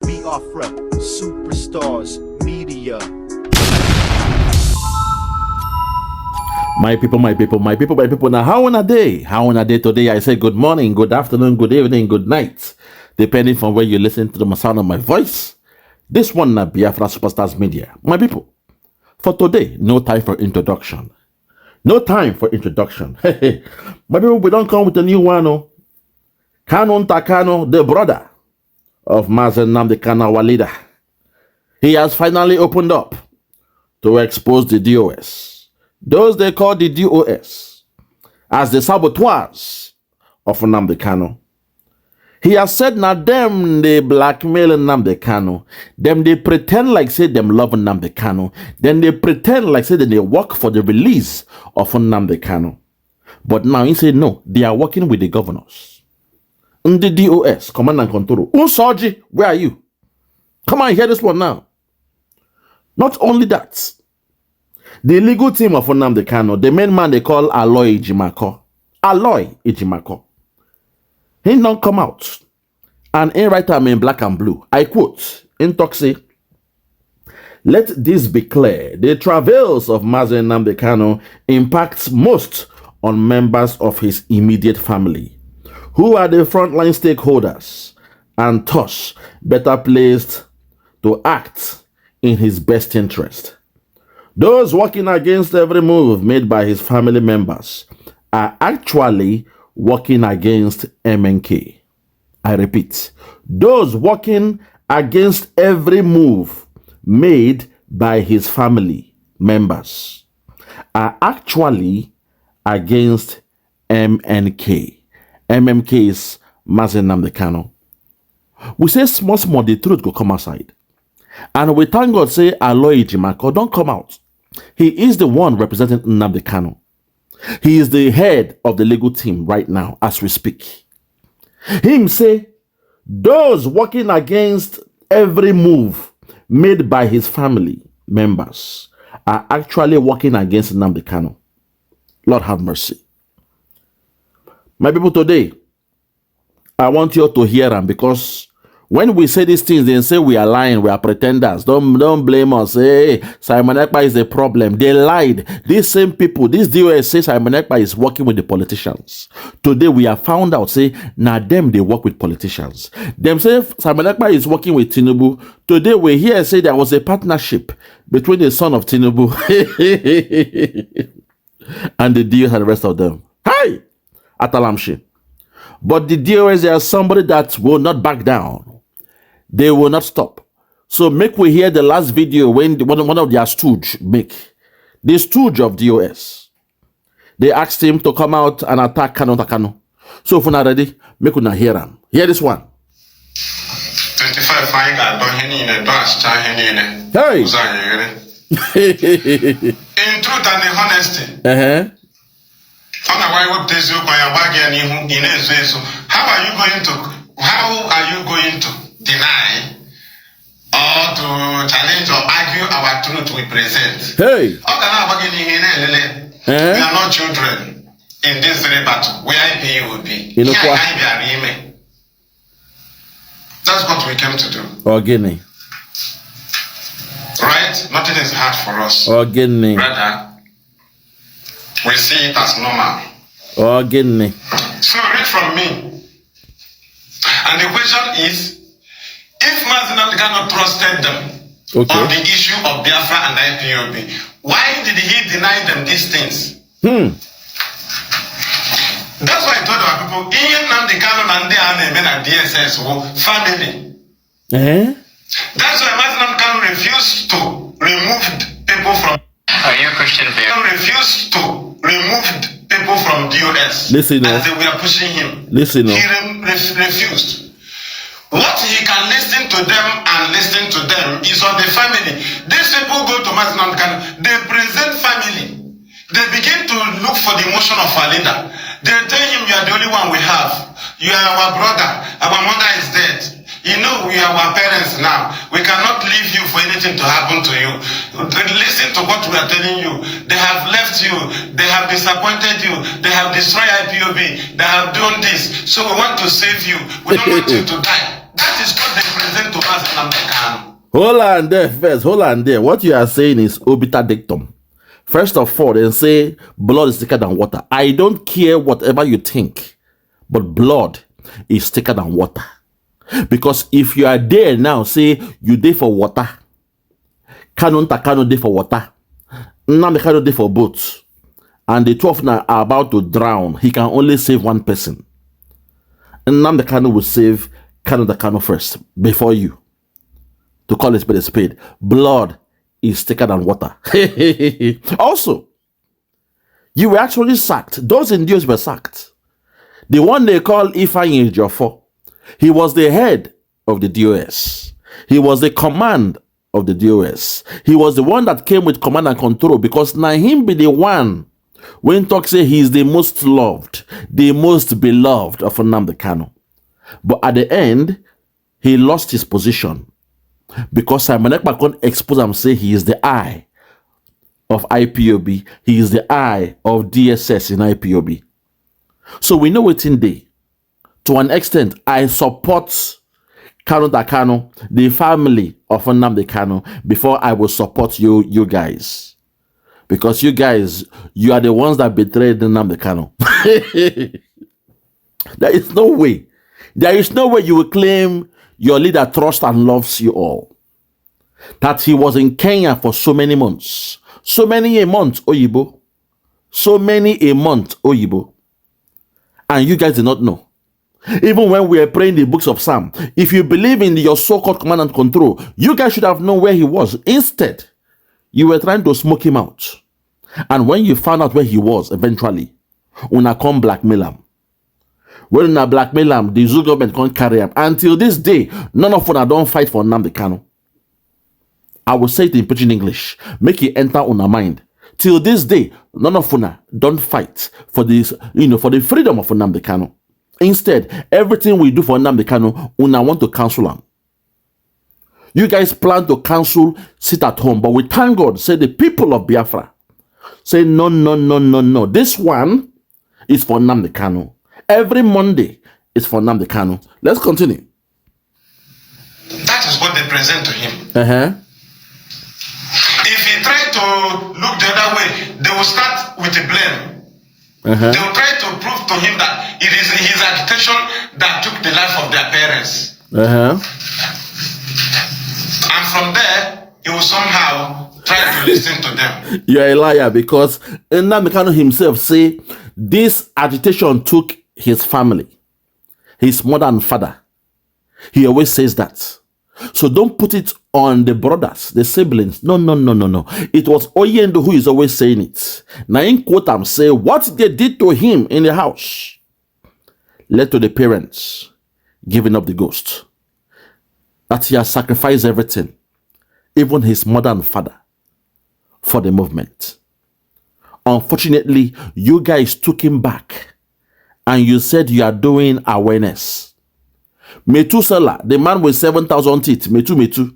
Biafran, superstars, media. My people, my people, my people, my people. Now, how on a day? How on a day today? I say good morning, good afternoon, good evening, good night, depending from where you listen to the sound of my voice. This one na Biafran Superstars Media. My people, for today, no time for introduction. No time for introduction. My people, we don't come with a new one. Oh. Kanunta Kanu, the brother of Nnamdi Kanu, our leader. He has finally opened up to expose the D.O.S. Those they call the D.O.S. as the saboteurs of Nnamdi Kanu. He has said now them they blackmail Nnamdi Kanu. Them they pretend like say them love Nnamdi Kanu. Then they pretend like say that they work for the release of Nnamdi Kanu. But now he said no, they are working with the governors. The D.O.S. Command and Control. Unsoji, where are you? Come on, hear this one now. Not only that, the legal team of Nnamdi Kanu, the main man they call Aloy Ejimakor. Aloy Ejimakor. He don't come out and in write him in black and blue. I quote, in talk say, let this be clear. The travails of Nnamdi Kanu impacts most on members of his immediate family, who are the frontline stakeholders and thus better placed to act in his best interest. Those working against every move made by his family members are actually working against MNK. I repeat, those working against every move made by his family members are actually against MNK. MMK is Nnamdi Kanu. We say small, the truth go come outside. And we thank God say Aloy Ejimakor don't come out. He is the one representing Nnamdi Kanu. He is the head of the legal team right now as we speak. Him say those working against every move made by his family members are actually working against Nnamdi Kanu. Lord have mercy. My people, today, I want you to hear them, because when we say these things, they say we are lying, we are pretenders. Don't blame us. Hey, Simon Ekpa is the problem. They lied. These same people, this D.O.S. say Simon Ekpa is working with the politicians. Today we have found out, say, now them they work with politicians. Them say Simon Ekpa is working with Tinubu. Today we hear say there was a partnership between the son of Tinubu and the D.O.S. and the rest of them. Hi! Atalamshi. But the D.O.S. they are somebody that will not back down. They will not stop. So make we hear the last video when one of their stooge make. The stooge of D.O.S. They asked him to come out and attack Kanunta Kanu. So if you're not ready, make we not hear him. Hear this one. 25 fine Hey! In truth and in honesty. How are you going to deny or to challenge or argue our truth we present? Hey! We are not children in this very battle. Where IPU will be. That's what we came to do. Or Guinea. Right? Nothing is hard for us. Or Guinea. Rather, we see it as normal. Or Guinea. So read from me. And the question is, if Nnamdi Kanu trusted them on the issue of Biafra and IPOB, why did he deny them these things? That's why I told our people, Nnamdi Kanu and the DSS were family. That's why Nnamdi Kanu refused to remove people from. Are you a Christian? Refused to remove people from D.O.S. Listen, as they were pushing him. Listen, he refused. What he can listen to them and listen to them is on the family. These people go to Nnamdi Kanu, they present family. They begin to look for the motion of our leader. They tell him, you are the only one we have. You are our brother. Our mother is dead. You know, we are our parents now. We cannot leave you for anything to happen to you. Listen to what we are telling you. They have left you. They have disappointed you. They have destroyed IPOB. They have done this. So we want to save you. We don't want you to die. That is what they present to us Nnamdi Kanu. Hold on there first. Hold on there. What you are saying is obiter dictum. First of all, they say blood is thicker than water. I don't care whatever you think, but blood is thicker than water. Because if you are there now, say you there for water, Kanunta Kanu there for water, Nnamdi Kanu there for boats, and the two of them are about to drown, he can only save one person. Nnamdi Kanu will save Kanunta Kanu first, before you. To call it a spade. Blood is thicker than water. Also, you were actually sacked. Those in D.O.S were sacked. The one they call Ifeanyi Ejiofor, he was the head of the D.O.S. He was the command of the D.O.S. He was the one that came with command and control, because now him be the one when talk say he is the most loved, the most beloved of Nnamdi Kanu. But at the end, he lost his position because Simon Ekpa exposed him, say he is the eye of IPOB, he is the eye of DSS in IPOB. So we know it's in day. To an extent, I support Kanunta Kanu, the family of Nnamdi Kanu, before I will support you guys. Because you guys, you are the ones that betrayed Nnamdi Kanu. There is no way. There is no way you will claim your leader trusts and loves you all. That he was in Kenya for so many months. So many a month, Oyibo. So many a month, Oyibo. And you guys did not know. Even when we are praying the books of Psalm, if you believe in your so-called command and control, you guys should have known where he was. Instead, you were trying to smoke him out. And when you found out where he was, eventually, una come blackmail him. When una blackmail him, the Zoo government can't carry him. Until this day, none of una don't fight for Nnamdi Kanu. I will say it in pidgin English. Make it enter una mind. Till this day, none of una don't fight for this, for the freedom of Nnamdi Kanu. Instead, everything we do for Nnamdi Kanu, una want to cancel him. You guys plan to cancel, sit at home, but we thank God, say the people of Biafra, say no. This one is for Nnamdi Kanu. Every Monday is for Nnamdi Kanu. Let's continue. That is what they present to him. If he try to look the other way, they will start with the blame. They will try to prove to him that it is his agitation that took the life of their parents. And from there, he will somehow try to listen to them. You're a liar, because Nnamdi Kanu himself say this agitation took his family, his mother and father. He always says that. So don't put it on the brothers, the siblings. No. It was Oyendo who is always saying it. Now in quote, I'm saying what they did to him in the house led to the parents giving up the ghost. That he has sacrificed everything, even his mother and father, for the movement. Unfortunately, you guys took him back and you said you are doing awareness. Metusela, the man with 7,000 teeth, Metu,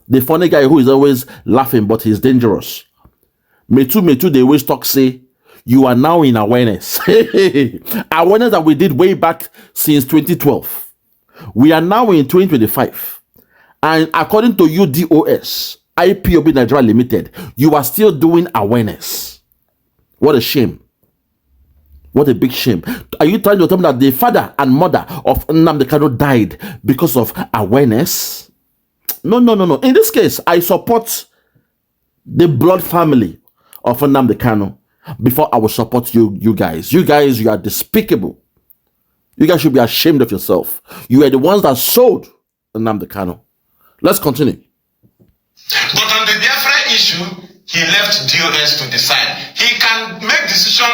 the funny guy who is always laughing but he's dangerous. Metu, they always talk, say, you are now in awareness. Awareness that we did way back since 2012. We are now in 2025. And according to you, D.O.S, IPOB Nigeria Limited, you are still doing awareness. What a shame. What a big shame. Are you trying to tell me that the father and mother of Nnamdi Kanu died because of awareness? No. In this case, I support the blood family of Nnamdi Kanu before I will support you guys. You guys, you are despicable. You guys should be ashamed of yourself. You are the ones that sold Nnamdi Kanu. Let's continue. But on the Biafra issue, he left D.O.S to decide. He can make decision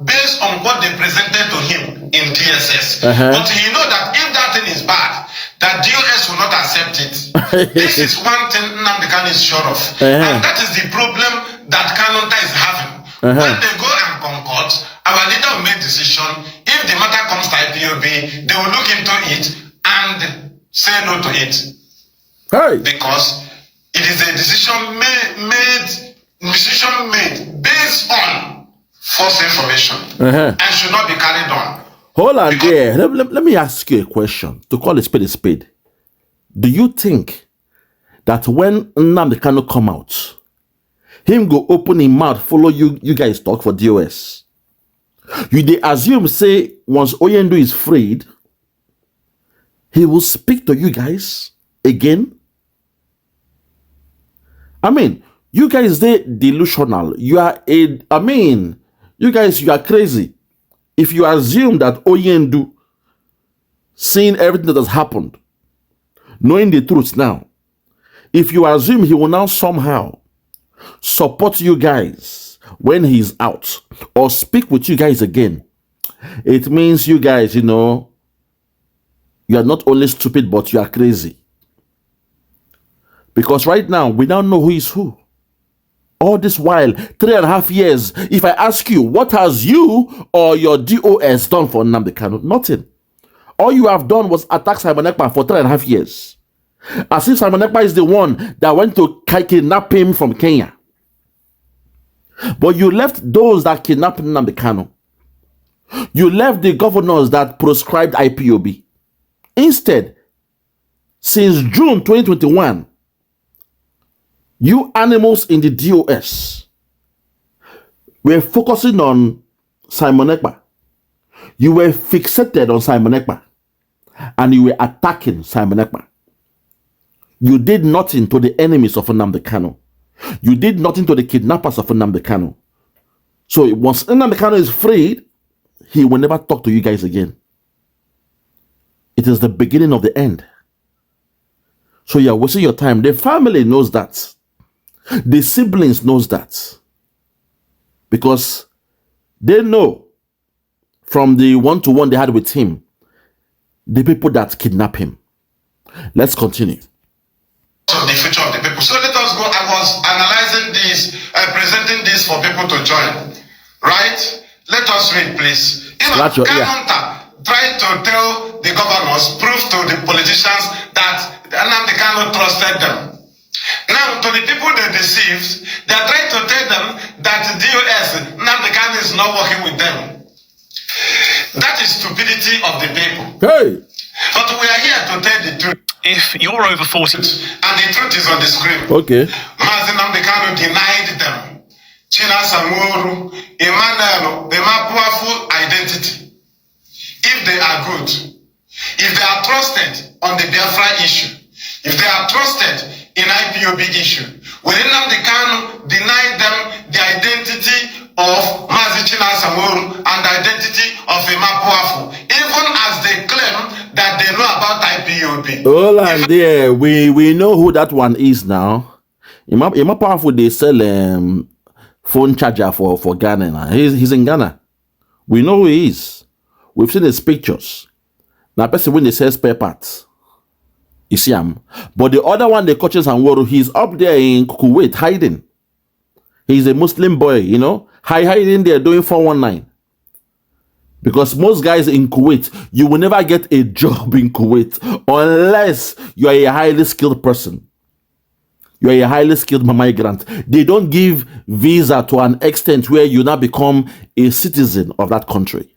based on what they presented to him in DSS. But he know that if that thing is bad, that D.O.S will not accept it. This is one thing Nnamdi Kanu is sure of. And that is the problem that Kanunta is having. When they go and concord, our leader will make decision. If the matter comes to IPOB, they will look into it and say no to it. Because it is a decision made based on false information and should not be carried on. Hold on there. Let me ask you a question. To call a spade a spade. Do you think that when Nnamdi Kanu come out, him go open his mouth, follow you guys talk for D.O.S? You they assume, say, once Oyendu is freed, he will speak to you guys again? I mean, you guys, they delusional. You are you guys, you are crazy. If you assume that Oyendu, seeing everything that has happened, knowing the truth now, if you assume he will now somehow support you guys when he's out or speak with you guys again, it means you guys, you know, you are not only stupid, but you are crazy. Because right now, we now know who is who. All this while, 3.5 years, if I ask you, what has you or your D.O.S done for Nnamdi Kanu? Nothing. All you have done was attack Simon Ekpa for 3.5 years. As if Simon Ekpa is the one that went to kidnap him from Kenya. But you left those that kidnapped Nnamdi Kanu. You left the governors that proscribed IPOB. Instead, since June 2021, you animals in the D.O.S were focusing on Simon Ekpa. You were fixated on Simon Ekpa. And you were attacking Simon Ekpa. You did nothing to the enemies of Nnamdi Kanu. You did nothing to the kidnappers of Nnamdi Kanu. So once Nnamdi Kanu is freed, he will never talk to you guys again. It is the beginning of the end. So you are wasting your time. The family knows that. The siblings knows that. Because they know from the one-to-one they had with him, the people that kidnap him. Let's continue. The future of the people. So let us go. I was analyzing this, presenting this for people to join. Right? Let us read, please. Kanunta tried to tell the governors, prove to the politicians that Nnamdi Kanu trusted them. Now, to the people they deceived, they are trying to tell them that the D.O.S, Nnamdi Kanu is not working with them. That is stupidity of the people. Hey! But we are here to tell the truth. If you're over 40... And the truth is on the screen. Okay. Nnamdi Kanu denied them. China Samuru, Emmanuel, the Mapuafu identity. If they are good, if they are trusted on the Biafran issue, if they are trusted in IPOB issue, will Nnamdi Kanu deny them the identity of Mazi China Samuru and the identity of Mapuafu, even as they claim that they know about IPOB? Hold on there. We know who that one is now. Mapuafu, they sell phone charger for Ghana now. He's in Ghana. We know who he is. We've seen his pictures. Now, person when they sell spare parts, you see him. But the other one, the coaches and Woro, he's up there in Kuwait hiding. He's a Muslim boy, you know, hiding there doing 419. Because most guys in Kuwait, you will never get a job in Kuwait unless you are a highly skilled person. You are a highly skilled migrant. They don't give visa to an extent where you now become a citizen of that country.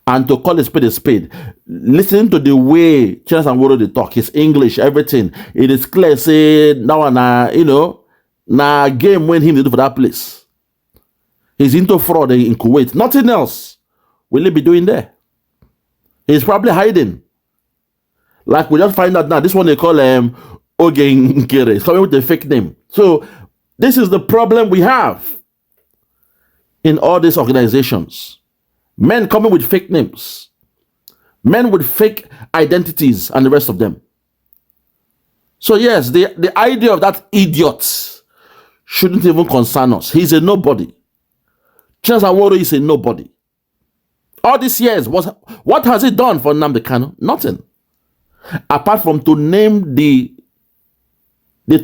And to call a spade, listen to the way Chance and Woro they talk, his English, everything. It is clear, say, now and you know, na game when him to do for that place. He's into fraud in Kuwait. Nothing else will he be doing there. He's probably hiding. Like we just find out now, this one they call Oge Nkere. He's coming with a fake name. So this is the problem we have in all these organizations. Men coming with fake names. Men with fake identities and the rest of them. So yes, the idea of that idiot shouldn't even concern us. He's a nobody. Chance Aworo is a nobody. All these years, what has he done for Nnamdi Kanu? Nothing. Apart from to name the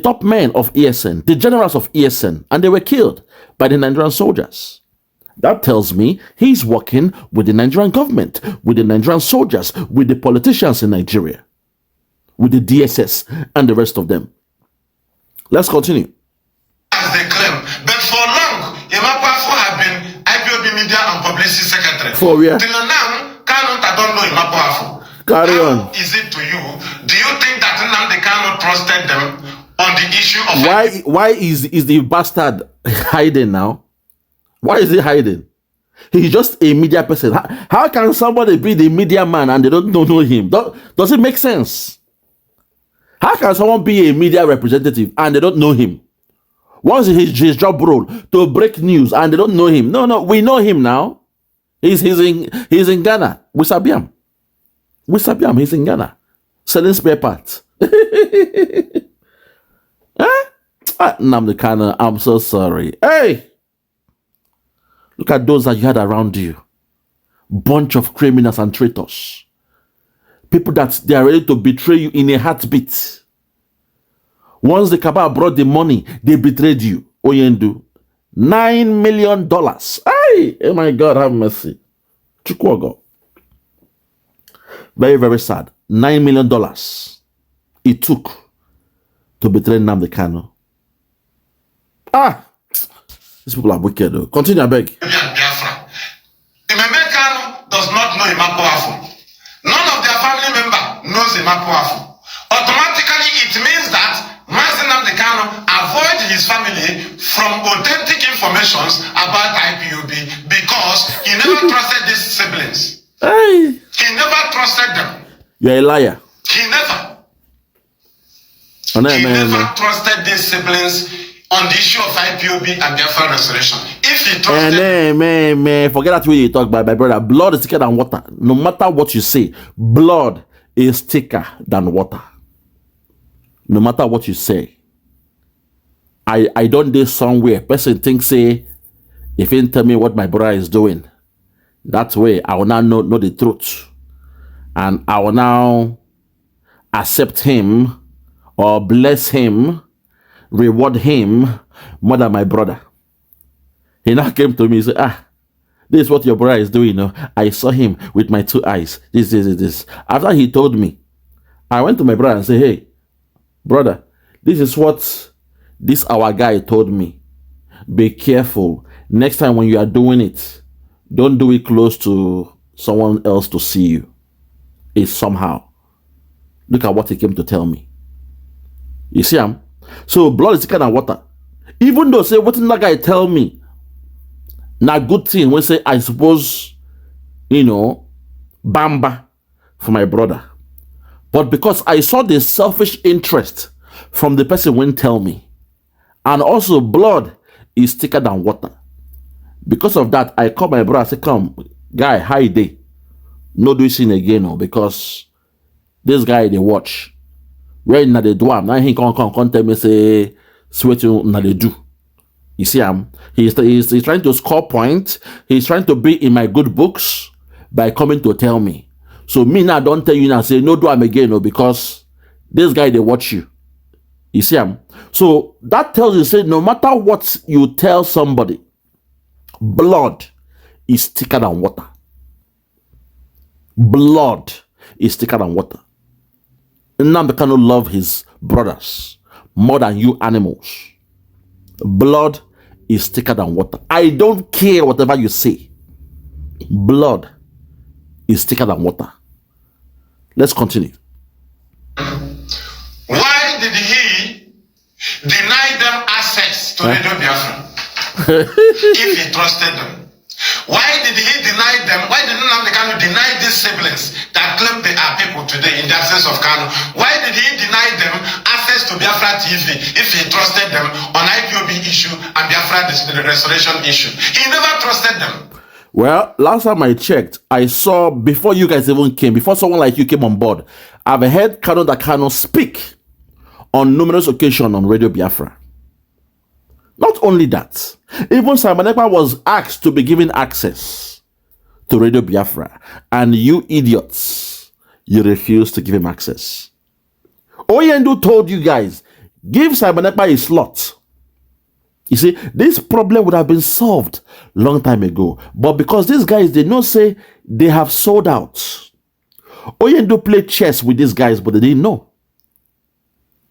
top men of ESN, the generals of ESN, and they were killed by the Nigerian soldiers. That tells me he's working with the Nigerian government, with the Nigerian soldiers, with the politicians in Nigeria, with the DSS and the rest of them. Let's continue. As they claim, but for long, Imapafu have been IPOB Media and Publicity Secretary. For where? Till now, Kanunta don't know Imapafu. Carry on. How is it to you? Do you think that Nnamdi Kanu trusted them on the issue of Why is the bastard hiding now? Why is he hiding? He's just a media person. How can somebody be the media man and they don't know him? Does it make sense? How can someone be a media representative and they don't know him? What's his job role? To break news and they don't know him. No, we know him now. He's in Ghana. We sabi him. He's in Ghana. Selling spare parts. Nnamdi Kanu, I'm so sorry. Hey! Look at those that you had around you. Bunch of criminals and traitors. People that they are ready to betray you in a heartbeat. Once the cabal brought the money, they betrayed you. Oyendu. $9 million. Hey! Oh my God, have mercy. Chukwogo. Very, very sad. $9 million it took to betray Nnamdi Kanu. These people are wicked though. Continue, I beg. Biafran. Nnamdi Kanu does not know Ejimakor. None of their family member knows Ejimakor. Automatically, it means that Nnamdi Kanu avoid his family from authentic informations about IPOB because he never trusted these siblings. Hey. He never trusted them. You're a liar. He never. Oh, no, He man, never man. trusted these siblings on the issue of IPOB and Biafran restoration. If he trusted Man, forget that way you talk about my brother. Blood is thicker than water. No matter what you say, blood is thicker than water. No matter what you say. I don't do somewhere. Person thinks say, if he tell me what my brother is doing, that way I will now know the truth. And I will now accept him or bless him, reward him more than my brother. He now came to me and said, this is what your brother is doing. I saw him with my 2 eyes. This. After he told me, I went to my brother and said, hey, brother, this is what this our guy told me. Be careful. Next time when you are doing it, don't do it close to someone else to see you. It's somehow. Look at what he came to tell me. You see him? So blood is thicker than water. Even though say what did that guy tell me? Now good thing when say I suppose, bamba for my brother. But because I saw the selfish interest from the person when tell me. And also blood is thicker than water. Because of that, I called my brother and said, come, guy, how you dey? No do sin again, because this guy they watch. Where na they do am? Now he come tell me say, sweat you na they do. You see he's trying to score points. He's trying to be in my good books by coming to tell me. So me now don't tell you now say no do am again, because this guy they watch you. You see So that tells you say no matter what you tell somebody, blood is thicker than water. Blood is thicker than water. Nnamdi Kanu love his brothers more than you animals. Blood is thicker than water. I don't care whatever you say. Blood is thicker than water. Let's continue. Why did he deny them access to Radio Biafran if he trusted them? Why did he deny them? Why did Nnamdi Kanu deny these siblings that claim they are people today in the absence of Kanu? Why did he deny them access to Biafra TV if he trusted them on IPOB issue and Biafra restoration issue? He never trusted them. Well, last time I checked, I saw, before you guys even came, before someone like you came on board, I've heard Kanunta Kanu speak on numerous occasions on Radio Biafra. Not only that, even Simon Ekpa was asked to be given access to Radio Biafra, and you idiots, you refused to give him access. Oyendu told you guys, give Simon Ekpa a slot. You see, this problem would have been solved long time ago, but because these guys, they know say they have sold out. Oyendu played chess with these guys, but they didn't know.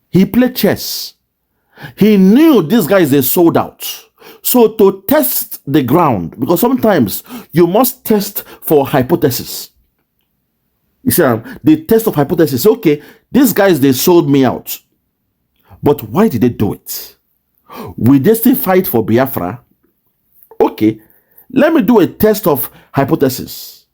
He played chess. He knew these guys, they sold out. So to test the ground, because sometimes you must test for hypothesis. You see, the test of hypothesis. Okay, these guys, they sold me out. But why did they do it? Will they still fight for Biafra? Okay, let me do a test of hypothesis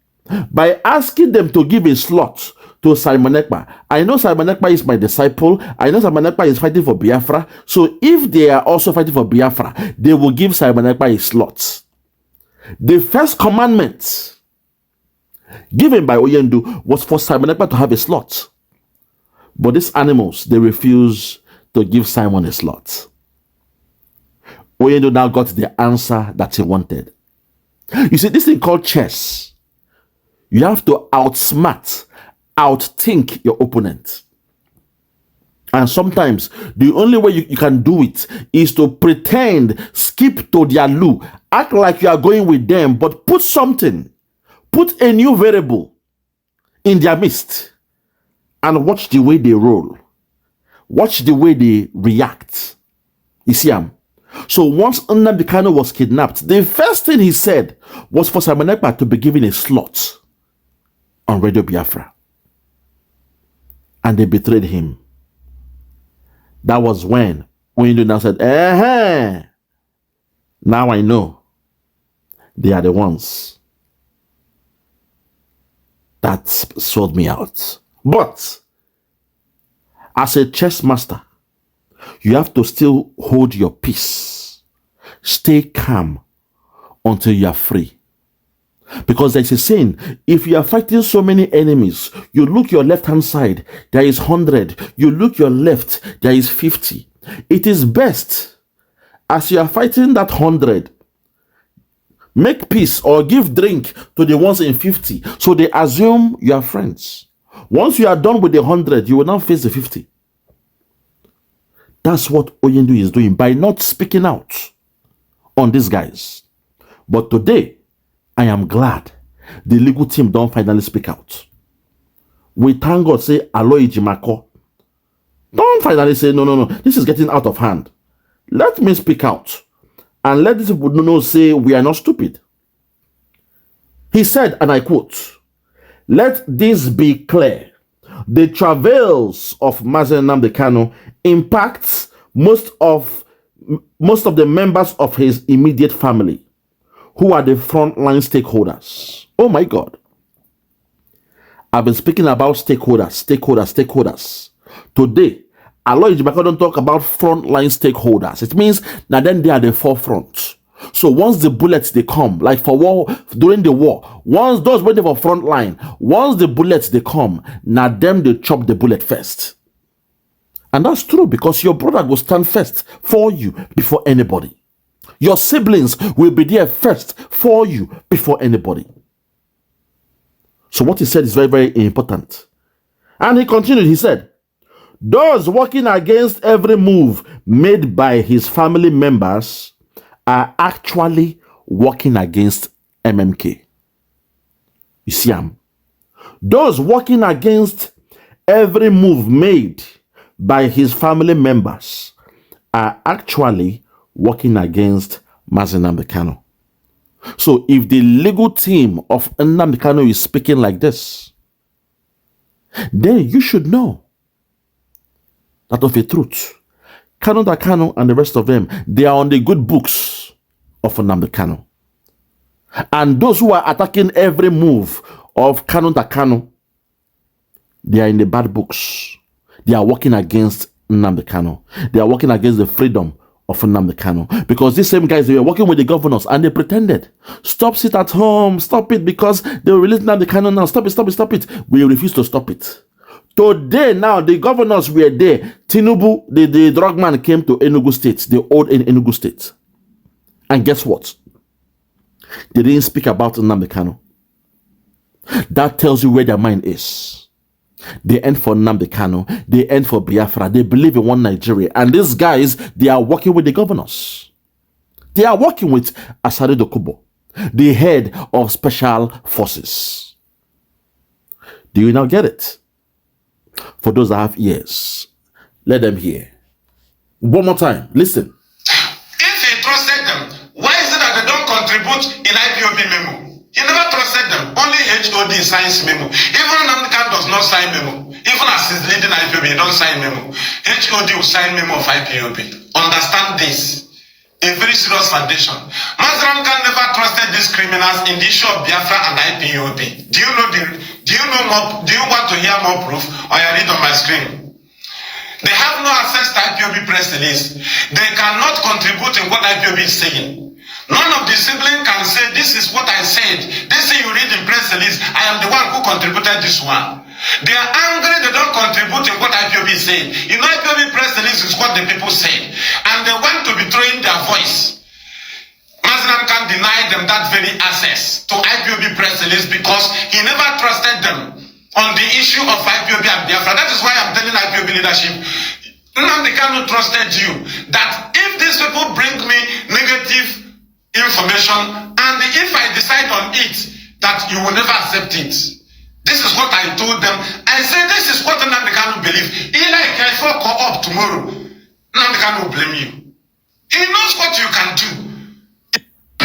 by asking them to give a slot to Simon Ekpa. I know Simon Ekpa is my disciple. I know Simon Ekpa is fighting for Biafra. So if they are also fighting for Biafra, they will give Simon Ekpa a slot. The first commandment given by Oyendu was for Simon Ekpa to have a slot. But these animals, they refuse to give Simon a slot. Oyendu now got the answer that he wanted. You see, this thing called chess, you have to outsmart, outthink your opponent. And sometimes the only way you can do it is to pretend, skip to their loo, act like you are going with them, but put something, put a new variable in their midst, and watch the way they roll. Watch the way they react. You see, so once Nnamdi Kanu was kidnapped, the first thing he said was for Simon Ekpa to be given a slot on Radio Biafra. And they betrayed him. That was when Oyendu now said, now I know they are the ones that sold me out. But as a chess master, you have to still hold your peace. Stay calm until you are free. Because there's a saying, if you are fighting so many enemies, you look your left-hand side, there is 100. You look your left, there is 50. It is best, as you are fighting that 100, make peace or give drink to the ones in 50, so they assume you are friends. Once you are done with the 100, you will now face the 50. That's what Oyendu is doing by not speaking out on these guys. But today, I am glad the legal team don't finally speak out. We thank God, say Aloy Ejimakor. Don't finally say, no, this is getting out of hand. Let me speak out and let these people know, say we are not stupid. He said, and I quote, "Let this be clear. The travails of Nnamdi Kanu impacts most of the members of his immediate family, who are the frontline stakeholders." Oh my God. I've been speaking about stakeholders. Today, Aloy Ejimakor don't talk about frontline stakeholders. It means now then they are the forefront. So once the bullets they come, like for war, during the war, once those waiting for front line, once the bullets they come, now them they chop the bullet first. And that's true, because your brother will stand first for you before anybody. Your siblings will be there first for you before anybody. So what he said is very, very important. And he continued, he said, "Those working against every move made by his family members are actually working against MMK." You see, those working against every move made by his family members are actually working against Nnamdi Kanu. So if the legal team of Nnamdi Kanu is speaking like this, then you should know that of a truth, Kanunta Kanu and the rest of them, they are on the good books of Nnamdi Kanu. And those who are attacking every move of Kanunta Kanu, they are in the bad books. They are working against Nnamdi Kanu. They are working against the freedom of Nnamdi Kanu. Because these same guys, they were working with the governors and they pretended, stop, sit at home, stop it, because they will release Nnamdi Kanu now. Stop it. We refuse to stop it. Today, now, the governors were there. Tinubu, the drug man, came to Enugu State, the old Enugu State. And guess what? They didn't speak about Nnamdi Kanu. That tells you where their mind is. They end for Nnamdi Kanu. They end for Biafra. They believe in one Nigeria. And these guys, they are working with the governors. They are working with Asare Dokubo, the head of special forces. Do you now get it? For those that have ears, let them hear. One more time, listen. If he trusted them, why is it that they don't contribute in IPOB memo? He never trusted them, only HOD signs memo. Even Nnamdi Kanu does not sign memo. Even as he's leading IPOB, he don't sign memo. HOD will sign memo of IPOB. Understand this. A very serious foundation. Mazram Khan never trusted these criminals in the issue of Biafra and IPOB. Do you want to hear more proof? Or you read on my screen? They have no access to IPOB press release. They cannot contribute in what IPOB is saying. None of the siblings can say, this is what I said. This thing you read in press release, I am the one who contributed this one. They are angry they don't contribute in what IPOB is saying. You know, IPOB press release is what the people said. And they want to be throwing their voice. Mazram can deny them that very access to IPOB press release because he never trusted them on the issue of IPOB and Biafra. That is why I'm telling IPOB leadership, Nnamdi Kanu trusted you, that if these people bring me negative information and if I decide on it, that you will never accept it. This is what I told them. I said, this is what Nnamdi Kanu believes. He like, if I call up tomorrow, Nnamdi Kanu will blame you. He knows what you can do.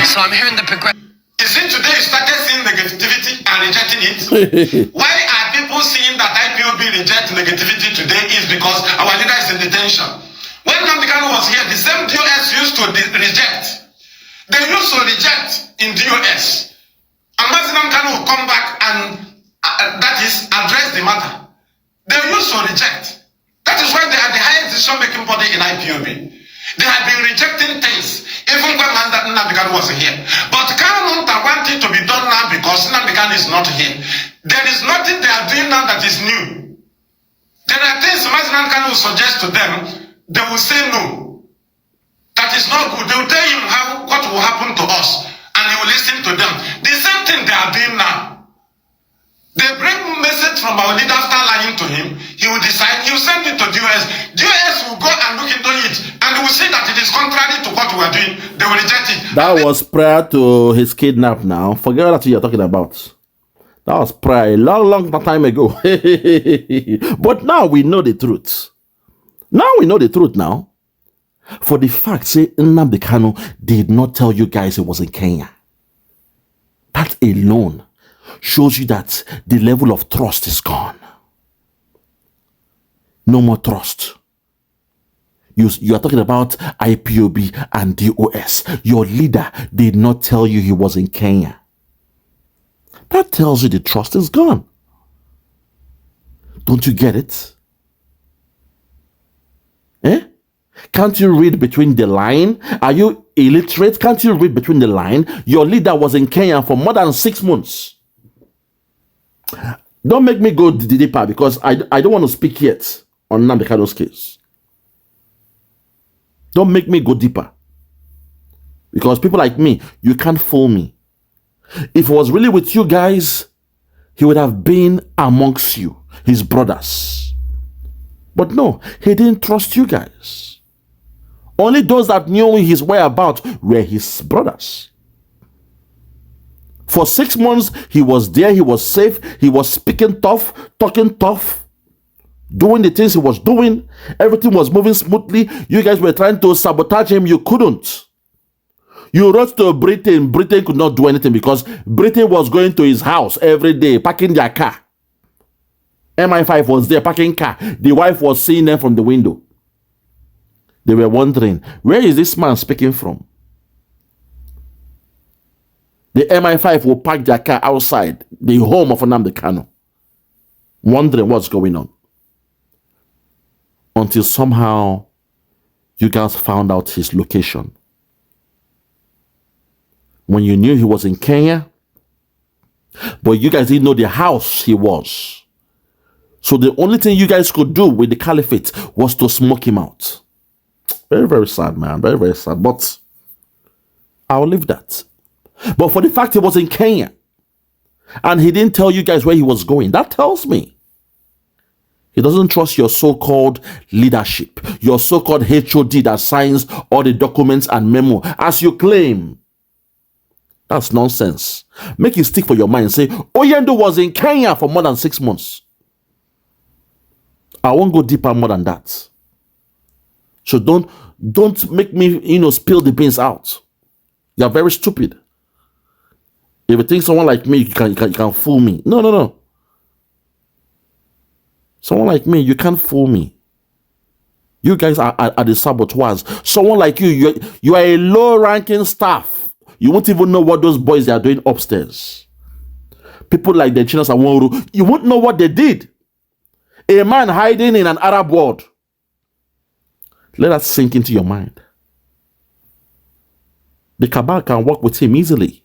So I'm hearing the progression. Is it today you started seeing negativity and rejecting it? Why are people seeing that IPOB reject negativity today is because our leader is in detention. When Nnamdi Kanu was here, the same D.O.S used to reject. They used to reject in D.O.S. And Nnamdi Kanu will come back and that is address the matter. They used to reject. That is why they are the highest decision-making body in IPOB. They have been rejecting things, even when Nnamdi Kanu was here. But Kanunta wanted to be done now because Nnamdi Kanu is not here. There is nothing they are doing now that is new. There are things Nnamdi Kanu will suggest to them, they will say no. That is not good. They will tell him what will happen to us, and he will listen to them. The same thing they are doing now. They bring message from our leader after lying to him. He will decide, he will send it to D.O.S. D.O.S will go and look into it and they will see that it is contrary to what we are doing. They will reject it. That was prior to his kidnap now. Forget what you're talking about. That was prior, a long time ago. But now we know the truth. Now we know the truth now. For the fact, say, Nnamdi Kanu did not tell you guys he was in Kenya. That alone shows you that the level of trust is gone. No more trust. You are talking about IPOB and D.O.S. Your leader did not tell you he was in Kenya. That tells you the trust is gone. Don't you get it? Eh? Can't you read between the line? Are you illiterate? Can't you read between the line? Your leader was in Kenya for more than 6 months. Don't make me go deeper because I don't want to speak yet on Nnamdi Kanu's case. Don't make me go deeper. Because people like me, you can't fool me. If it was really with you guys, he would have been amongst you, his brothers. But no, he didn't trust you guys. Only those that knew his whereabouts were his brothers. For 6 months, he was there, he was safe, he was speaking tough, talking tough, doing the things he was doing. Everything was moving smoothly. You guys were trying to sabotage him, you couldn't. You wrote to Britain, Britain could not do anything because Britain was going to his house every day, parking their car. MI5 was there, parking car. The wife was seeing them from the window. They were wondering, where is this man speaking from? The MI5 will park their car outside the home of Nnamdi Kanu, wondering what's going on. Until somehow you guys found out his location. When you knew he was in Kenya, but you guys didn't know the house he was. So the only thing you guys could do with the caliphate was to smoke him out. Very, very sad, man. Very, very sad. But I'll leave that. But for the fact he was in Kenya and he didn't tell you guys where he was going, that tells me he doesn't trust your so-called leadership, your so-called HOD that signs all the documents and memo as you claim. That's nonsense. Make it stick for your mind. Say, Oyendo was in Kenya for more than 6 months. I won't go deeper more than that. So don't make me, spill the beans out. You're very stupid. If you think someone like me, you can fool me. No. Someone like me, you can't fool me. You guys are the saboteurs. Someone like you are a low-ranking staff. You won't even know what those boys are doing upstairs. People like the Chinas and Wanru, you won't know what they did. A man hiding in an Arab world. Let that sink into your mind. The cabal can work with him easily.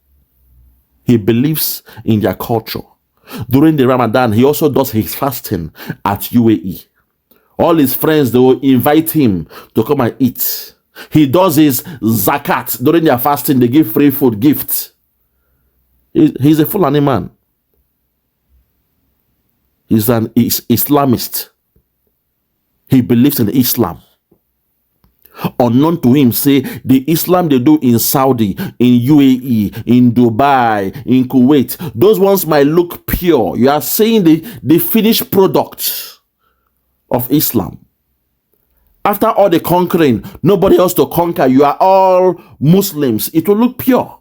He believes in their culture. During the Ramadan, he also does his fasting at UAE. All his friends, they will invite him to come and eat. He does his zakat. During their fasting, they give free food, gifts. He's a Fulani man. He's an Islamist. He believes in Islam. Unknown to him, say the Islam they do in Saudi, in UAE, in Dubai, in Kuwait, those ones might look pure. You are saying the finished product of Islam. After all the conquering, nobody else to conquer, you are all Muslims. It will look pure.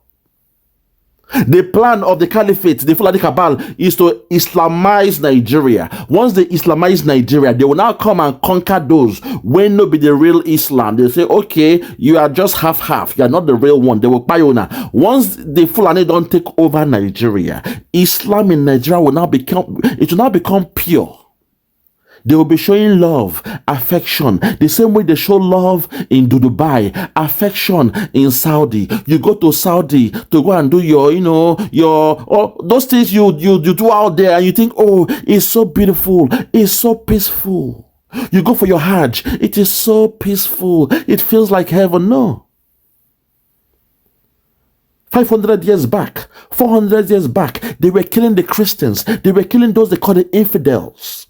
The plan of the caliphate, the Fulani Cabal, is to Islamize Nigeria. Once they Islamize Nigeria, they will now come and conquer those when no be the real Islam. They say, okay, you are just half. You are not the real one. They will buy you now. Once the Fulani don't take over Nigeria, Islam in Nigeria will now become pure. They will be showing love, affection, the same way they show love in Dubai, affection in Saudi. You go to Saudi to go and do those things you do out there, and you think, oh, it's so beautiful, it's so peaceful. You go for your Hajj, it is so peaceful, it feels like heaven. No. 500 years back, 400 years back, they were killing the Christians. They were killing those they call the infidels.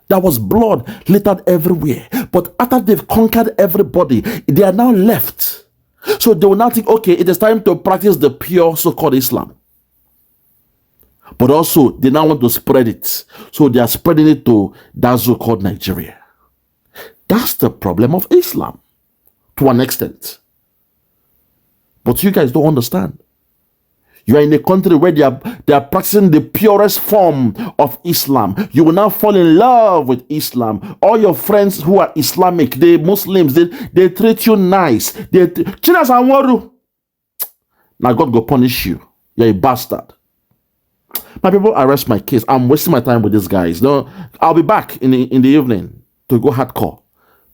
There was blood littered everywhere. But after they've conquered everybody, they are now left. So they will now think, okay, it is time to practice the pure so-called Islam. But also, they now want to spread it. So they are spreading it to that so-called Nigeria. That's the problem of Islam, to an extent. But you guys don't understand. You are in a country where they are practicing the purest form of Islam. You will now fall in love with Islam. All your friends who are Islamic, they Muslims, they treat you nice. Chinas and Waru. Now God go punish you. You're a bastard. My people, I rest my case. I'm wasting my time with these guys. No, I'll be back in the evening to go hardcore.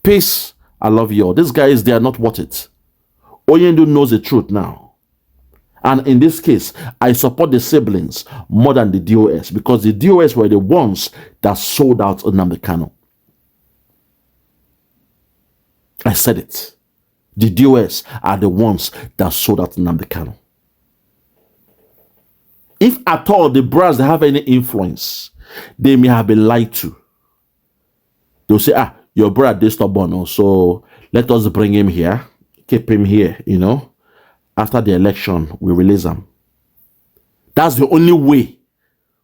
Peace. I love you all. These guys, they are not worth it. Oyendu knows the truth now. And in this case, I support the siblings more than the D.O.S. because the D.O.S. were the ones that sold out Nnamdi Kanu. I said it. The D.O.S. are the ones that sold out Nnamdi Kanu. If at all the brothers have any influence, they may have been lied to. They'll say, your brother is stubborn, so let us bring him here, keep him here, After the election, we release them. That's the only way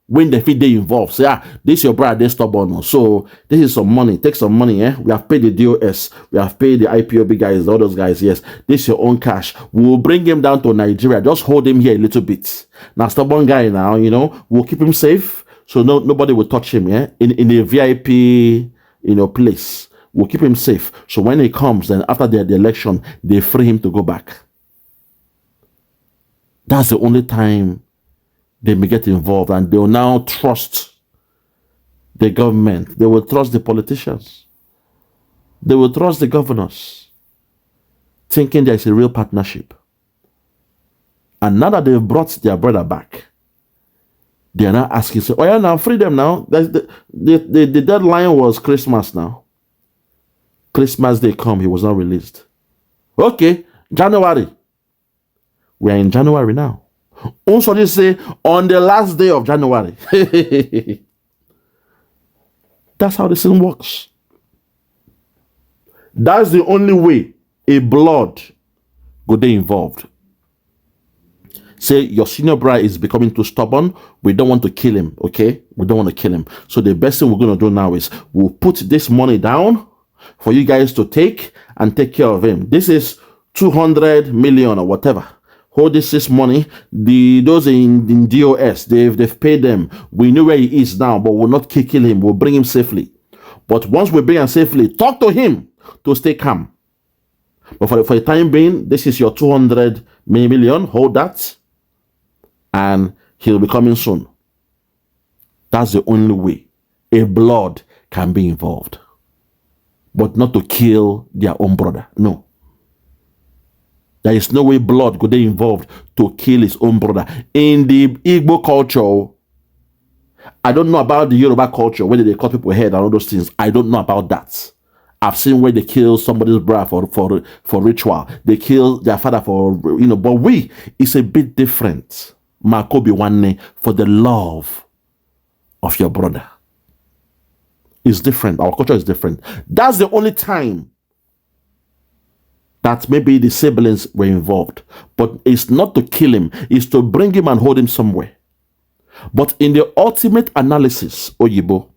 when they feel they involved. Say, this is your brother, they stubborn. So this is some money. Take some money. We have paid the D.O.S. We have paid the IPOB guys, all those guys. Yes, this is your own cash. We will bring him down to Nigeria. Just hold him here a little bit. Now, stubborn guy now, we'll keep him safe. So nobody will touch him, in a VIP, place. We'll keep him safe. So when he comes, then after the election, they free him to go back. That's the only time they may get involved, and they will now trust the government. They will trust the politicians. They will trust the governors, thinking there is a real partnership. And now that they've brought their brother back, they are now asking, oh yeah, now free them now. The deadline was Christmas now. Christmas Day come, he was not released. Okay, January. We are in January now. Also, say on the last day of January. That's how this thing works. That's the only way a blood go dey involved. Say your senior brother is becoming too stubborn. We don't want to kill him, okay? We don't want to kill him. So the best thing we're going to do now is we'll put this money down for you guys to take and take care of him. This is 200 million or whatever. hold this money. Those in D.O.S, they've paid them. We know where he is now, but we'll not kill him. We'll bring him safely. But once we bring him safely, talk to him to stay calm. But for the time being, this is your 200 million. Hold that. And he'll be coming soon. That's the only way a blood can be involved. But not to kill their own brother. No. There is no way blood could be involved to kill his own brother. In the Igbo culture, I don't know about the Yoruba culture, whether they cut people's head and all those things. I don't know about that. I've seen where they kill somebody's brother for ritual. They kill their father for, but it's a bit different. Makobi Wanne, for the love of your brother. It's different. Our culture is different. That's the only time that maybe the siblings were involved. But it's not to kill him. It's to bring him and hold him somewhere. But in the ultimate analysis, Oyibo,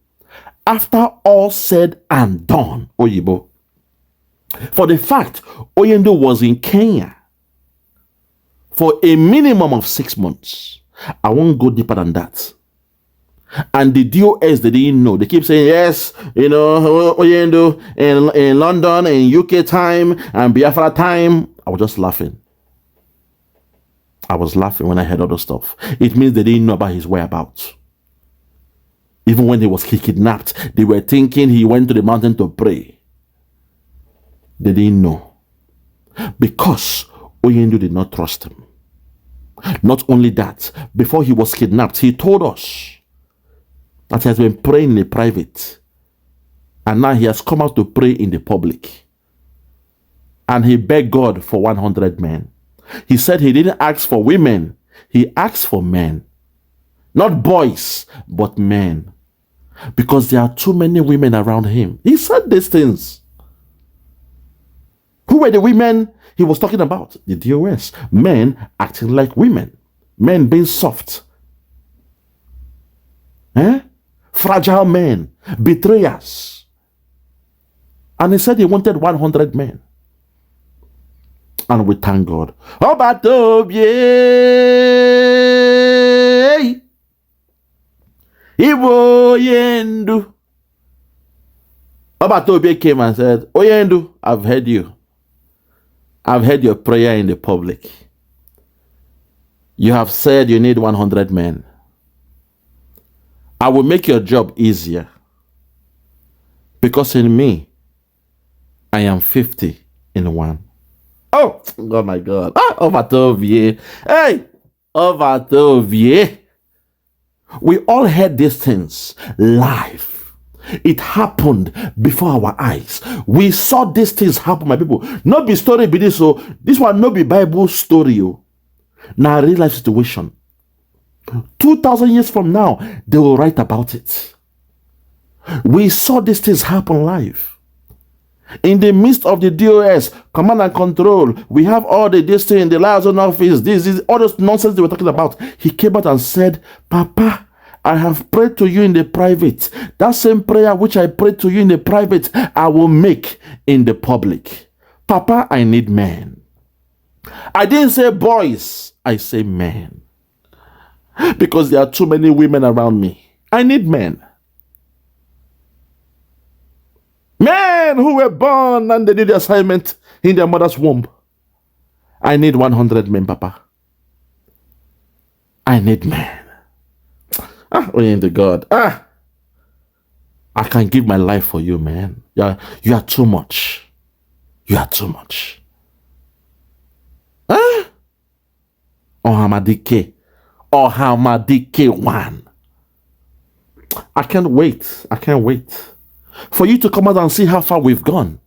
after all said and done, Oyibo, for the fact Oyendo was in Kenya for a minimum of 6 months, I won't go deeper than that. And the D.O.S, they didn't know. They keep saying, yes, Oyendo in London, in UK time, and Biafra time. I was just laughing. I was laughing when I heard all the stuff. It means they didn't know about his whereabouts. Even when he was kidnapped, they were thinking he went to the mountain to pray. They didn't know. Because Oyendo did not trust him. Not only that, before he was kidnapped, he told us that he has been praying in the private. And now he has come out to pray in the public. And he begged God for 100 men. He said he didn't ask for women. He asked for men. Not boys, but men. Because there are too many women around him. He said these things. Who were the women he was talking about? The D.O.S. Men acting like women. Men being soft. Fragile men. Betrayers. And he said he wanted 100 men. And we thank God. Obatobie Ibo Yendu. Obatobie came and said, Oyendu, I've heard you. I've heard your prayer in the public. You have said you need 100 men. I will make your job easier. Because in me, I am 50 in one. Oh my God. Obatobie. Hey, Obatobie. We all heard these things live. It happened before our eyes. We saw these things happen, my people. Not be story be this, so this one not be Bible story. Now real life situation. 2,000 years from now, they will write about it. We saw these things happen live. In the midst of the D.O.S, command and control, we have all this thing in the liaison office, this, all those nonsense they were talking about. He came out and said, Papa, I have prayed to you in the private. That same prayer which I prayed to you in the private, I will make in the public. Papa, I need men. I didn't say boys, I say men. Because there are too many women around me. I need men. Men who were born and they did the assignment in their mother's womb. I need 100 men, Papa. I need men. Oyendo God. I can give my life for you, man. You are too much. You are too much. Ohamadike. Ohamadike 1. I can't wait. I can't wait for you to come out and see how far we've gone.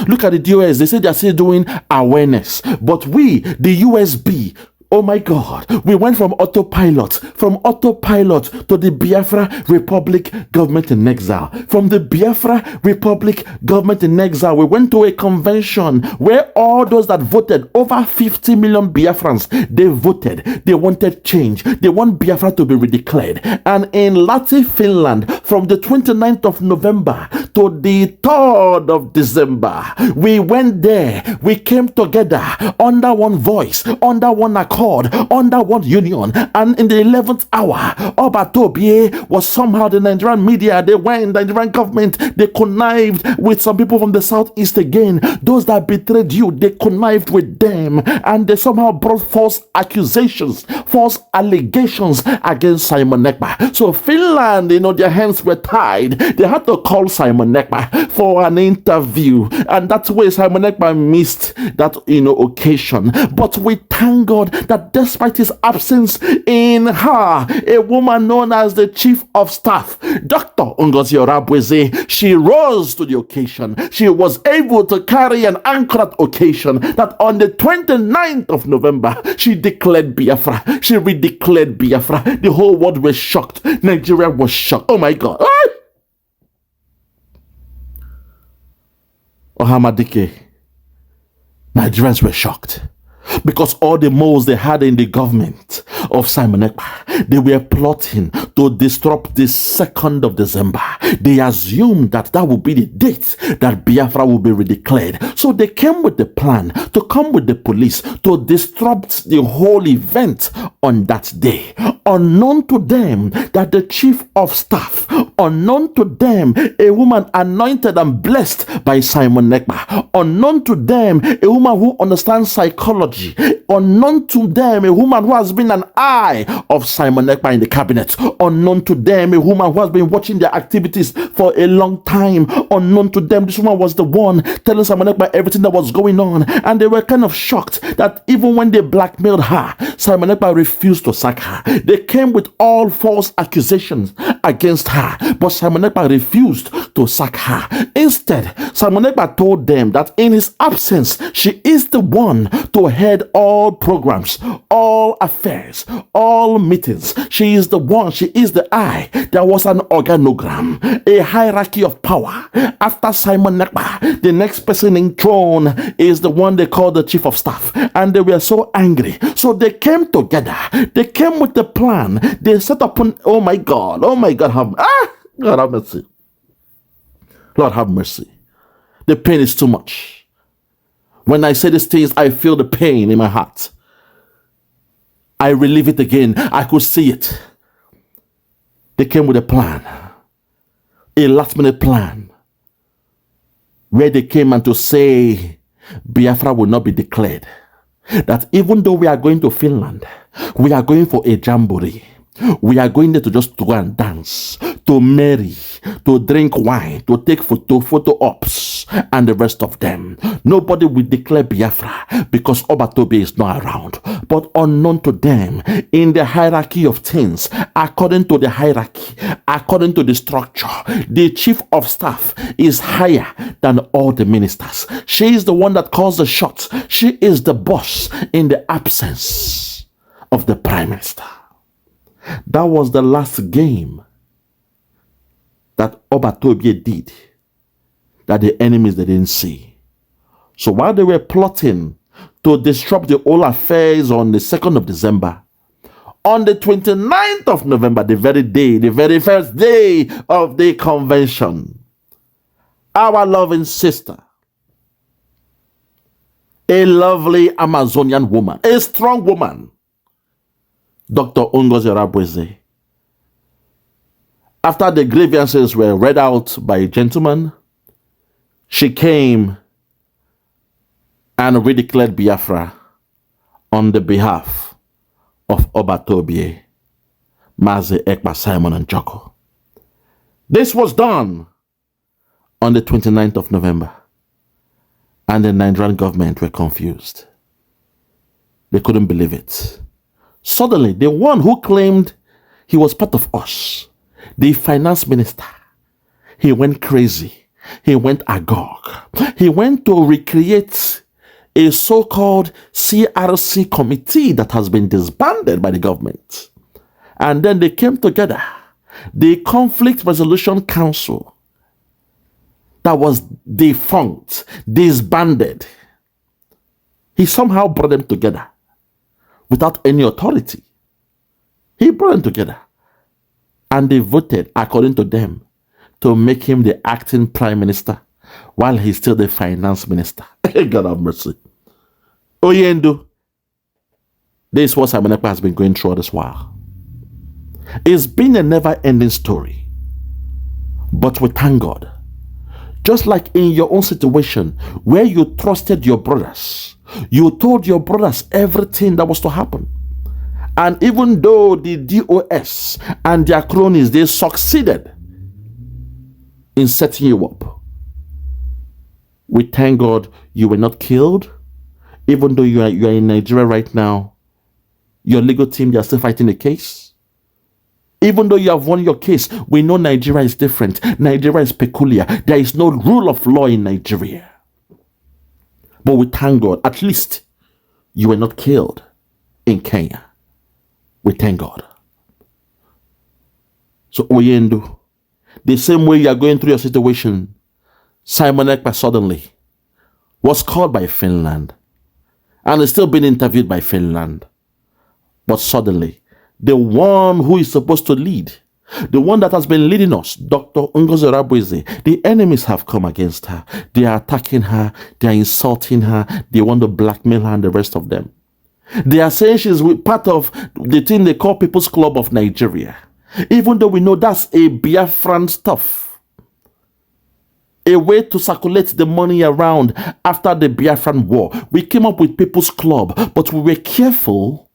Look at the D.O.S. They say they're still doing awareness. But we, the USB, oh my God, we went from autopilot to the Biafra Republic government in exile. From the Biafra Republic government in exile, we went to a convention where all those that voted, over 50 million Biafrans, they voted. They wanted change. They want Biafra to be redeclared. And in Latin Finland, from the 29th of November to the 3rd of December. We went there. We came together under one voice, under one accord, under one union. And in the 11th hour, Obatobie was somehow the Nigerian media. They went, the Nigerian government, they connived with some people from the southeast again. Those that betrayed you, they connived with them. And they somehow brought false accusations, false allegations against Simon Ekpa. So Finland, their hands were tied. They had to call Simon Ekpa for an interview. And that's where Simon Ekpa missed that, occasion. But we thank God that despite his absence in her, a woman known as the Chief of Staff, Dr. Ngozi Orabweze, she rose to the occasion. She was able to carry an anchored occasion that on the 29th of November, she declared Biafra. She redeclared Biafra. The whole world was shocked. Nigeria was shocked. Oh my God. Ohamadike, Nigerians were shocked because all the moles they had in the government of Simon Ekpa, they were plotting to disrupt the 2nd of December. They assumed that would be the date that Biafra will be redeclared. So they came with the plan to come with the police to disrupt the whole event on that day. Unknown to them that the Chief of Staff, unknown to them a woman anointed and blessed by Simon Ekpa, unknown to them a woman who understands psychology, unknown to them a woman who has been an eye of Simon Ekpa in the cabinet, unknown to them a woman who has been watching their activities for a long time, unknown to them this woman was the one telling Simon Ekpa everything that was going on. And they were kind of shocked that even when they blackmailed her, Simon Ekpa refused to sack her. They came with all false accusations against her, but Simon Ekpa refused to sack her. Instead, Simon Ekpa told them that in his absence, she is the one to head all programs, all affairs, all meetings. She is the one, she is the eye. There was an organogram, a hierarchy of power. After Simon Ekpa, the next person in throne is the one they call the Chief of Staff. And they were so angry. So they came together. They came with the plan. They set up oh my God, God have mercy. Lord have mercy. The pain is too much. When I say these things, I feel the pain in my heart. I relive it again. I could see it. They came with a plan, a last minute plan, where they came and to say Biafra will not be declared. That even though we are going to Finland, we are going for a jamboree. We are going there to just go and dance, to marry, to drink wine, to take photo ops, and the rest of them. Nobody will declare Biafra because Obatobe is not around. But unknown to them, in the hierarchy of things, according to the hierarchy, according to the structure, the Chief of Staff is higher than all the ministers. She is the one that calls the shots. She is the boss in the absence of the Prime Minister. That was the last game that Obatobie did that the enemies they didn't see. So while they were plotting to disrupt the whole affairs on the 2nd of December, on the 29th of November, the very day, the very first day of the convention, our loving sister, a lovely Amazonian woman, a strong woman, Dr. Ngozi Orabweze, after the grievances were read out by a gentleman, she came and redeclared Biafra on the behalf of Obatobie, Mazi Ekpa, Simon and Joko. This was done on the 29th of November, and the Nigerian government were confused. They couldn't believe it. Suddenly, the one who claimed he was part of us, the finance minister, he went crazy. He went agog. He went to recreate a so-called CRC committee that has been disbanded by the government. And then they came together. The Conflict Resolution Council that was defunct, disbanded. He somehow brought them together without any authority. He brought them together. And they voted, according to them, to make him the acting prime minister while he's still the finance minister. God have mercy. Oyendo, this is what Simon Ekpa has been going through all this while. It's been a never-ending story. But we thank God. Just like in your own situation where you trusted your brothers, you told your brothers everything that was to happen. And even though the D.O.S and their cronies, they succeeded in setting you up, we thank God you were not killed. Even though you are in Nigeria right now, your legal team, they are still fighting the case. Even though you have won your case, we know Nigeria is different. Nigeria is peculiar. There is no rule of law in Nigeria. But we thank God, at least you were not killed in Kenya. We thank God. So Oyendo, the same way you are going through your situation, Simon Ekpa suddenly was called by Finland and is still being interviewed by Finland. But suddenly, the one who is supposed to lead, the one that has been leading us, Dr. Ngozi Rabweze, the enemies have come against her. They are attacking her. They are insulting her. They want to blackmail her and the rest of them. They are saying she's part of the thing they call People's Club of Nigeria. Even though we know that's a Biafran stuff. A way to circulate the money around after the Biafran war. We came up with People's Club, but we were careful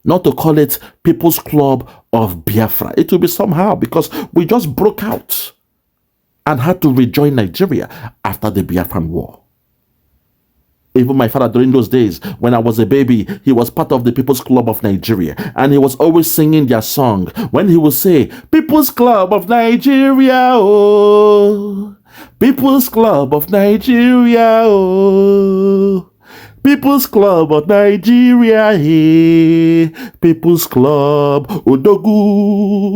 not to call it People's Club of Biafra. It will be somehow because we just broke out and had to rejoin Nigeria after the Biafran war. Even my father, during those days, when I was a baby, he was part of the People's Club of Nigeria. And he was always singing their song. When he would say, People's Club of Nigeria, oh. People's Club of Nigeria, oh. People's Club of Nigeria, hey. People's Club, Odogu.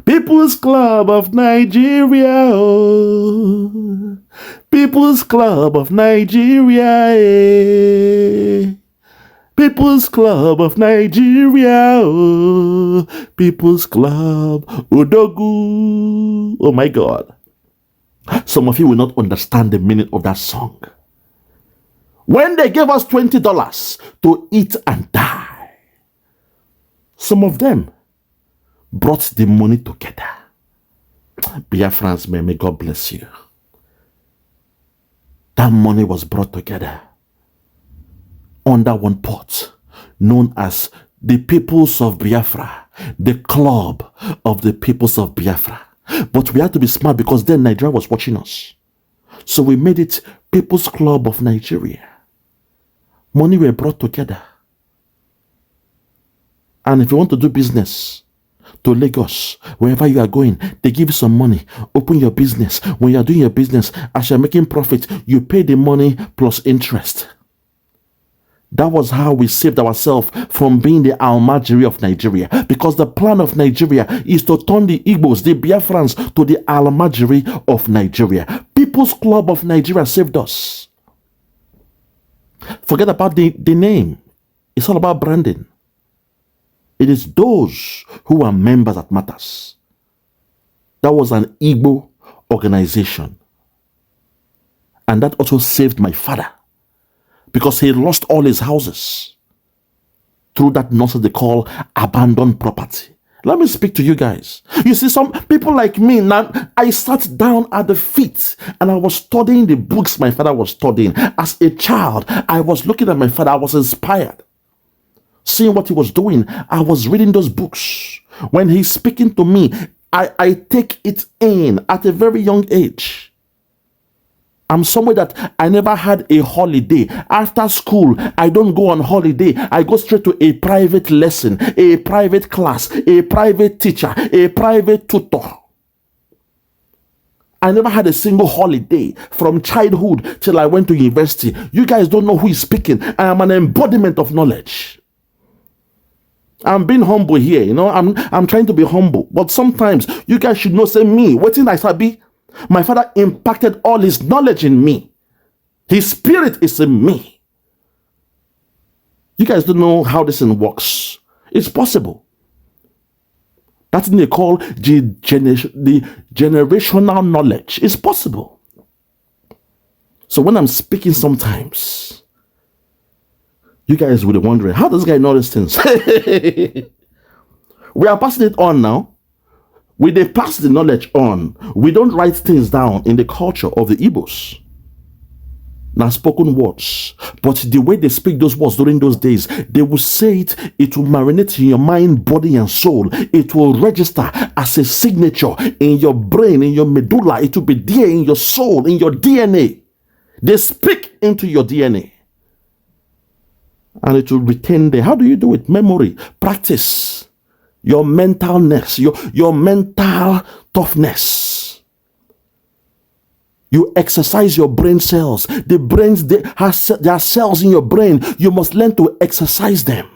People's Club of Nigeria, oh. People's Club of Nigeria, eh. People's Club of Nigeria, oh. People's Club, Odogu. Oh my God. Some of you will not understand the meaning of that song. When they gave us $20 to eat and die, some of them brought the money together. Biafrans, may God bless you. That money was brought together under one pot, known as the Peoples of Biafra, the Club of the Peoples of Biafra. But we had to be smart because then Nigeria was watching us. So we made it People's Club of Nigeria. Money were brought together. And if you want to do business to Lagos, wherever you are going, they give you some money. Open your business. When you are doing your business, as you are making profit, you pay the money plus interest. That was how we saved ourselves from being the Almajiri of Nigeria. Because the plan of Nigeria is to turn the Igbos, the Biafrans, to the Almajiri of Nigeria. People's Club of Nigeria saved us. Forget about the name. It's all about branding. It is those who are members that matters. That was an Igbo organization. And that also saved my father. Because he lost all his houses through that nonsense they call abandoned property. Let me speak to you guys. You see, some people like me, now, I sat down at the feet and I was studying the books my father was studying. As a child, I was looking at my father. I was inspired. Seeing what he was doing, I was reading those books. When he's speaking to me, I take it in at a very young age. I'm somewhere that I never had a holiday. After school, I don't go on holiday. I go straight to a private lesson, a private class, a private teacher, a private tutor. I never had a single holiday from childhood till I went to university. You guys don't know who is speaking. I am an embodiment of knowledge. I'm being humble here, you know. I'm trying to be humble. But sometimes you guys should know, say me, what in I sabi. My father impacted all his knowledge in me. His spirit is in me. You guys don't know how this thing works. It's possible. That thing they call the generational knowledge is possible. So when I'm speaking sometimes, you guys will be wondering, how does this guy know these things? We are passing it on now. They pass the knowledge on. We don't write things down in the culture of the Igbos. Now spoken words. But the way they speak those words during those days, they will say it, it will marinate in your mind, body, and soul. It will register as a signature in your brain, in your medulla. It will be there in your soul, in your DNA. They speak into your DNA. And it will retain there. How do you do it? Memory, practice, your mentalness, your mental toughness. You exercise your brain cells. The brains, there are cells in your brain. You must learn to exercise them.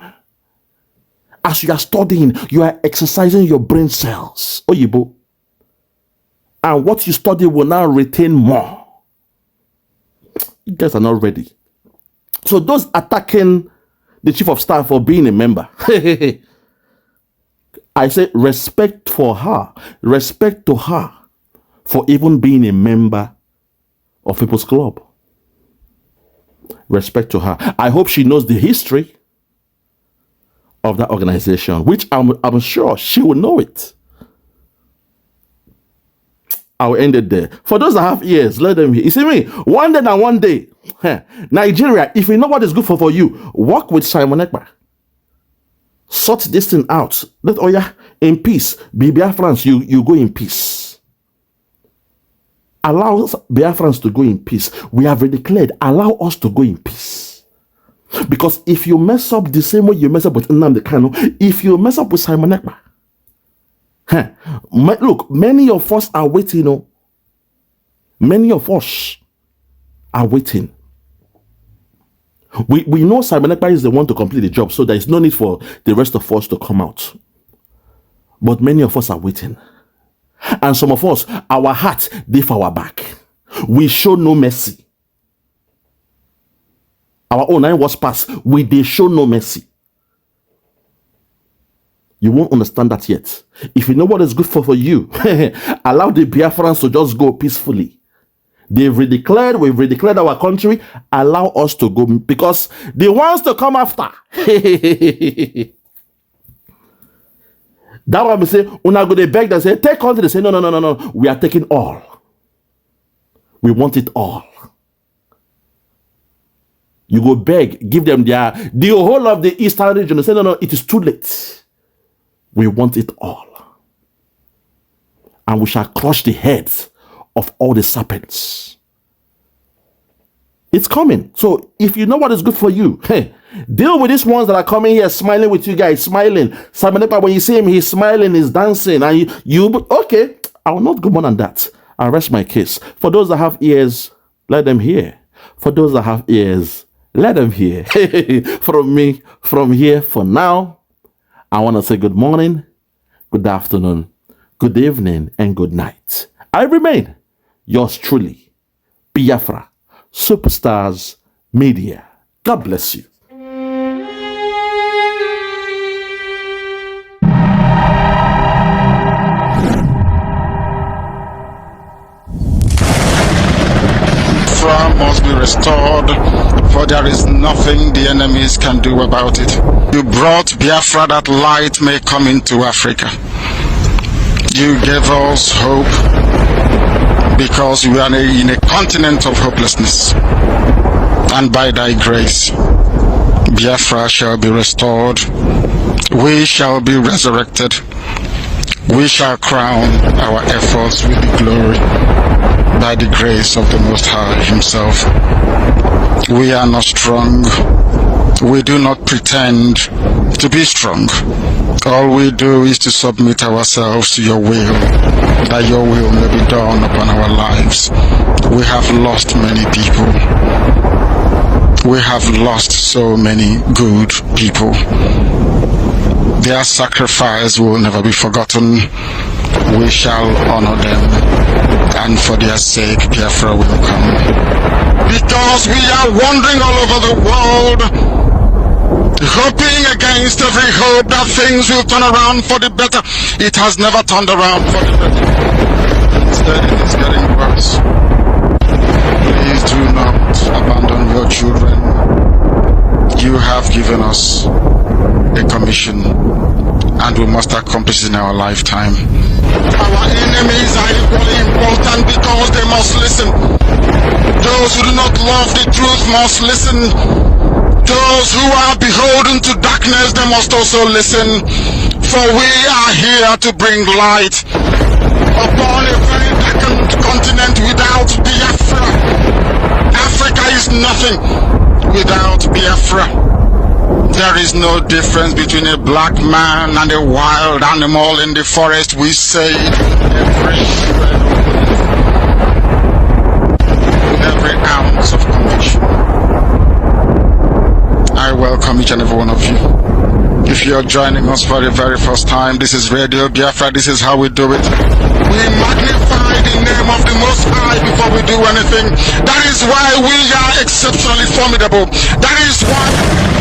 As you are studying, you are exercising your brain cells. Oyibo. And what you study will now retain more. You guys are not ready. So those attacking the chief of staff for being a member, I say respect for her. Respect to her for even being a member of People's Club. Respect to her. I hope she knows the history of that organization, which I'm sure she will know it. I'll end it there. For those that have ears, let them hear. You see me? One day, Nigeria, if you know what is good for you, work with Simon Ekpa. Sort this thing out. Let Oya in peace. Be Biafrans, you go in peace. Allow Biafrans to go in peace. We have declared, allow us to go in peace. Because if you mess up the same way you mess up with Nnamdi Kanu, if you mess up with Simon Ekpa, look, many of us are waiting. Many of us are waiting. We know Simon Ekpa is the one to complete the job, so there is no need for the rest of us to come out. But many of us are waiting. And some of us, our heart, they for our back. We show no mercy. Our own 9 was passed. They show no mercy. You won't understand that yet. If you know what is good for you, allow the Biafrans to just go peacefully. We've redeclared our country. Allow us to go, because the ones to come after. That one we say, una go they beg them, say, take country. They say, no. We are taking all. We want it all. You go beg, give them the whole of the eastern region. They say, no, it is too late. We want it all. And we shall crush the heads of all the serpents. It's coming. So if you know what is good for you, deal with these ones that are coming here smiling with you guys, smiling. Simon Ekpa, when you see him, he's smiling, he's dancing. And okay, I will not go more than that. I'll rest my case. For those that have ears, let them hear. For those that have ears, let them hear. From me, from here, for now, I want to say good morning, good afternoon, good evening, and good night. I remain yours truly, Biafra, Superstars Media. God bless you. Biafra must be restored, for there is nothing the enemies can do about it. You brought Biafra that light may come into Africa. You gave us hope, because we are in a continent of hopelessness. And by thy grace, Biafra shall be restored. We shall be resurrected. We shall crown our efforts with the glory by the grace of the Most High Himself. We are not strong. We do not pretend to be strong. All we do is to submit ourselves to your will, that your will may be done upon our lives. We have lost many people. We have lost so many good people. Their sacrifice will never be forgotten. We shall honor them, and for their sake, Biafra will come. Because we are wandering all over the world, hoping against every hope that things will turn around for the better. It has never turned around for the better. Instead, it is getting worse. Please do not abandon your children. You have given us a commission, and we must accomplish it in our lifetime. Our enemies are equally important because they must listen. Those who do not love the truth must listen. Those who are beholden to darkness, they must also listen. For we are here to bring light upon a very darkened continent without Biafra. Africa is nothing without Biafra. There is no difference between a black man and a wild animal in the forest. We say with every ounce of conviction. I welcome each and every one of you. If you're joining us for the very first time, this is Radio Biafra. This is how we do it. We magnify the name of the Most High before we do anything. That is why we are exceptionally formidable. That is why